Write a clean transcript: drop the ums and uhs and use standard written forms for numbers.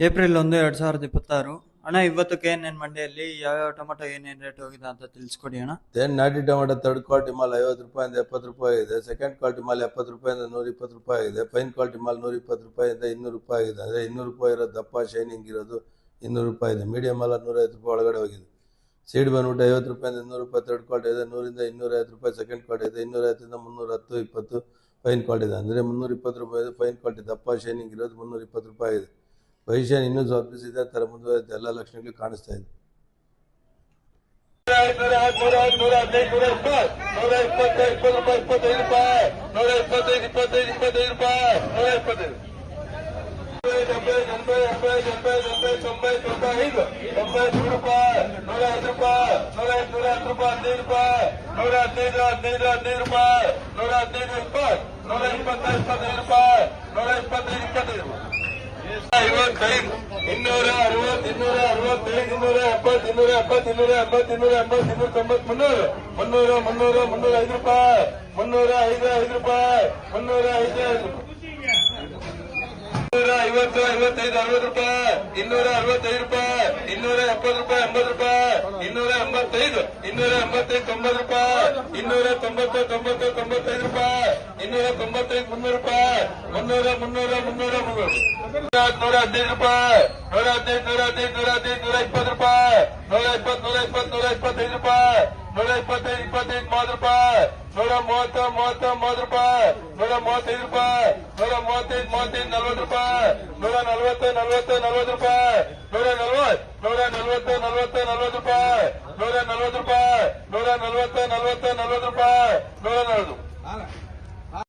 April 1, 2026 ಅಣ್ಣ, ಇವತ್ತು KNN ಮಂಡಿಯಲ್ಲಿ ಯಾವ್ಯಾವ ಟೊಮೆಟೊ ಏನೇನು ರೇಟ್ ಹೋಗಿದೆ ಅಂತ ತಿಳಿಸ್ಕೊಡಿ ಅಣ್ಣ. ನಾಟಿ ಟೊಮೆಟೊ ಥರ್ಡ್ ಕ್ವಾಲಿಟಿ ಮಾಲ್ 50 ರೂಪಾಯಿಂದ 70 ರೂಪಾಯಿ ಇದೆ. ಸೆಕೆಂಡ್ ಕ್ವಾಲಿಟಿ ಮಾಲ್ 70 ರೂಪಾಯಿಂದ 120 ರೂಪಾಯಿ ಇದೆ. ಫೈನ್ ಕ್ವಾಲಿಟಿ ಮಾಲ್ 120 ರೂಪಾಯಿಂದ 200 ರೂಪಾಯಿ ಇದೆ. ಅಂದರೆ 200 ರೂಪಾಯಿ ಇರೋದು ದಪ್ಪ ಶೈನಿಂಗ್ ಇರೋದು 200 ರೂಪಾಯಿ ಇದೆ. ಮೀಡಿಯಂ ಮಾಲ್ 150 ರೂಪಾಯಿ ಒಳಗಡೆ ಹೋಗಿದೆ. ಸೀಡ್ ಬಂದ್ಬಿಟ್ಟು 50 ರೂಪಾಯಿಂದ 200 ರೂಪಾಯಿ ಥರ್ಡ್ ಕ್ವಾಲಿಟಿ ಇದೆ. 100ರಿಂದ 250 ರೂಪಾಯಿ ಸೆಕೆಂಡ್ ಕ್ವಾಲಿಟಿ ಇದೆ. 250ರಿಂದ 310, 20 ಫೈನ್ ಕ್ವಾಲಿಟಿ ಇದೆ. ಅಂದರೆ 320 ರೂಪಾಯಿ ಇದೆ. ಫೈನ್ ಕ್ವಾಲಿಟಿ ದಪ್ಪ ಶೈನಿಂಗ್ ಇರೋದು 320 ರೂಪಾಯಿ ಇದೆ. ಭವಿಷ್ಯ ಇನ್ನೂ ಸ್ವಲ್ಪ ಇದೇ ಥರ ಮುಂದುವರೆದ ಎಲ್ಲ ಲಕ್ಷಣಗಳು ಕಾಣಿಸ್ತಾ ಇದೆ. ₹140